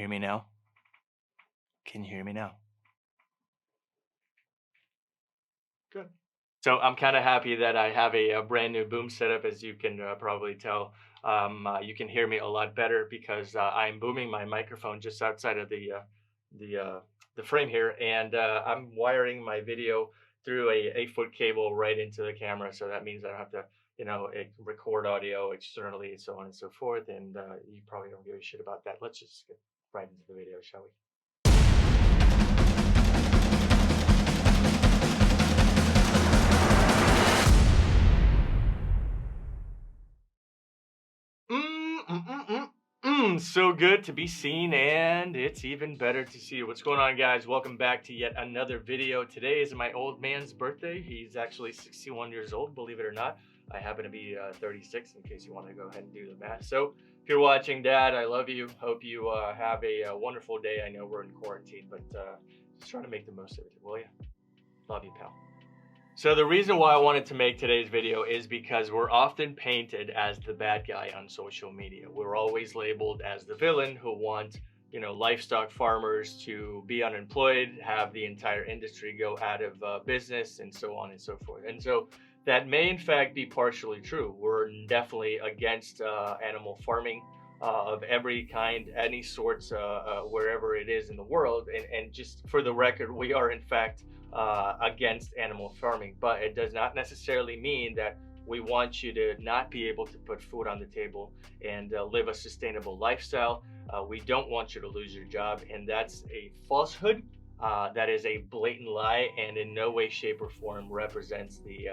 hear me now? Can you hear me now? Good. So I'm kind of happy that I have a brand new boom setup, as you can probably tell. You can hear me a lot better because I'm booming my microphone just outside of the uh, the frame here, and I'm wiring my video through a 8-foot cable right into the camera. So that means I don't have to, record audio externally, and so on and so forth. And you probably don't give a shit about that. Let's just get right into the video, shall we? So good to be seen, and it's even better to see you. What's going on, guys? Welcome back to yet another video. Today is my old man's birthday. He's actually 61 years old, believe it or not. I happen to be 36, in case you want to go ahead and do the math. So if you're watching, Dad, I love you. Hope you have a wonderful day. I know we're in quarantine, but just try to make the most of it, will you? Love you, pal. So the reason why I wanted to make today's video is because we're often painted as the bad guy on social media. We're always labeled as the villain who want, livestock farmers to be unemployed, have the entire industry go out of business, and so on and so forth. And so that may in fact be partially true. We're definitely against animal farming of every kind, any sorts, wherever it is in the world. And just for the record, we are in fact against animal farming, but it does not necessarily mean that we want you to not be able to put food on the table and live a sustainable lifestyle. We don't want you to lose your job, and that's a falsehood. That is a blatant lie, and in no way, shape, or form represents the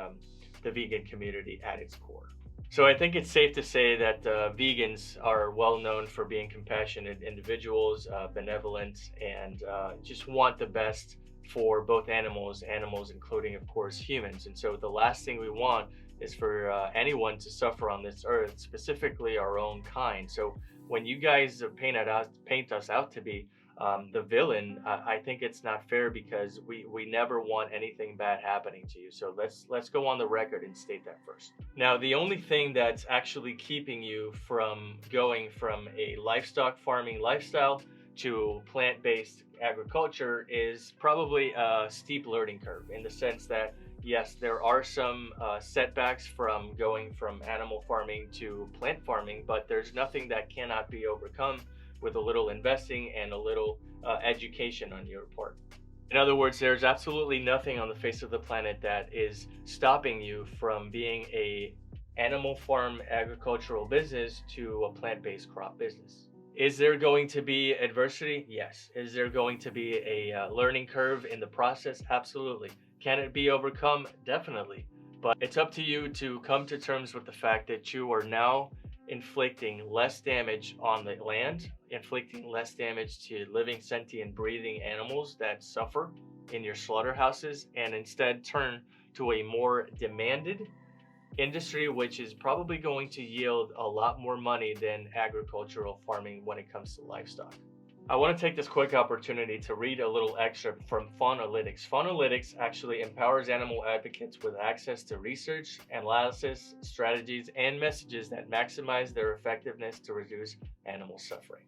vegan community at its core. So I think it's safe to say that vegans are well known for being compassionate individuals, benevolent, and just want the best for both animals including, of course, humans. And so the last thing we want is for anyone to suffer on this earth, specifically our own kind. So when you guys paint us out to be the villain, I think it's not fair, because we never want anything bad happening to you. So let's go on the record and state that first. Now, the only thing that's actually keeping you from going from a livestock farming lifestyle to plant-based agriculture is probably a steep learning curve, in the sense that yes, there are some setbacks from going from animal farming to plant farming, but there's nothing that cannot be overcome with a little investing and a little education on your part. In other words, there's absolutely nothing on the face of the planet that is stopping you from being a animal farm agricultural business to a plant-based crop business. Is there going to be adversity? Yes. Is there going to be a learning curve in the process? Absolutely. Can it be overcome? Definitely. But it's up to you to come to terms with the fact that you are now inflicting less damage on the land, inflicting less damage to living, sentient, breathing animals that suffer in your slaughterhouses, and instead turn to a more demanded industry, which is probably going to yield a lot more money than agricultural farming when it comes to livestock. I want to take this quick opportunity to read a little excerpt from Faunalytics. Faunalytics actually empowers animal advocates with access to research, analysis, strategies, and messages that maximize their effectiveness to reduce animal suffering.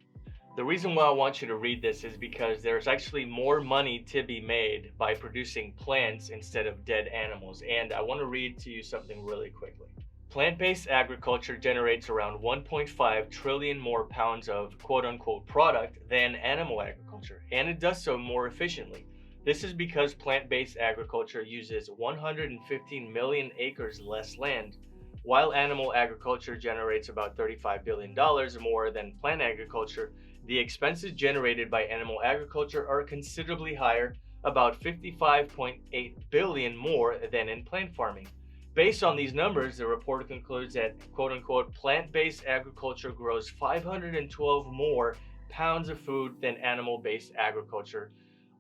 The reason why I want you to read this is because there's actually more money to be made by producing plants instead of dead animals. And I want to read to you something really quickly. Plant-based agriculture generates around 1.5 trillion more pounds of quote-unquote product than animal agriculture, and it does so more efficiently. This is because plant-based agriculture uses 115 million acres less land, while animal agriculture generates about $35 billion more than plant agriculture. The expenses generated by animal agriculture are considerably higher, about 55.8 billion more than in plant farming. Based on these numbers, the report concludes that quote-unquote plant-based agriculture grows 512 more pounds of food than animal-based agriculture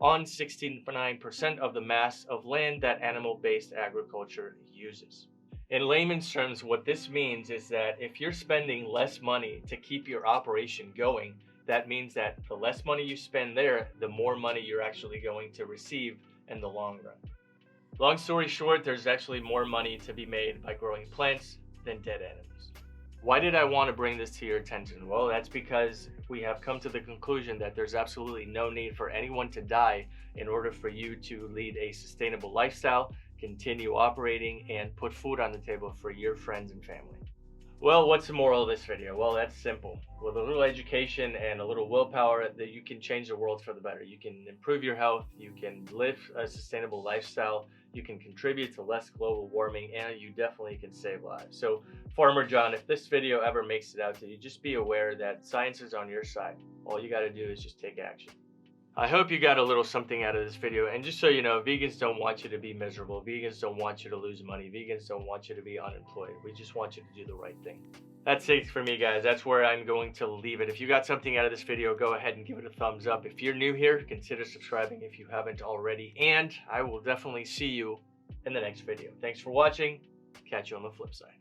on 69% of the mass of land that animal-based agriculture uses. In layman's terms, what this means is that if you're spending less money to keep your operation going, that means that the less money you spend there, the more money you're actually going to receive in the long run. Long story short, there's actually more money to be made by growing plants than dead animals. Why did I want to bring this to your attention? Well, that's because we have come to the conclusion that there's absolutely no need for anyone to die in order for you to lead a sustainable lifestyle, continue operating, and put food on the table for your friends and family. Well, what's the moral of this video? Well, that's simple. With a little education and a little willpower, that you can change the world for the better. You can improve your health, you can live a sustainable lifestyle, you can contribute to less global warming, and you definitely can save lives. So, Farmer John, if this video ever makes it out to you, just be aware that science is on your side. All you got to do is just take action. I hope you got a little something out of this video. And just so you know, vegans don't want you to be miserable. Vegans don't want you to lose money. Vegans don't want you to be unemployed. We just want you to do the right thing. That's it for me, guys. That's where I'm going to leave it. If you got something out of this video, go ahead and give it a thumbs up. If you're new here, consider subscribing if you haven't already. And I will definitely see you in the next video. Thanks for watching. Catch you on the flip side.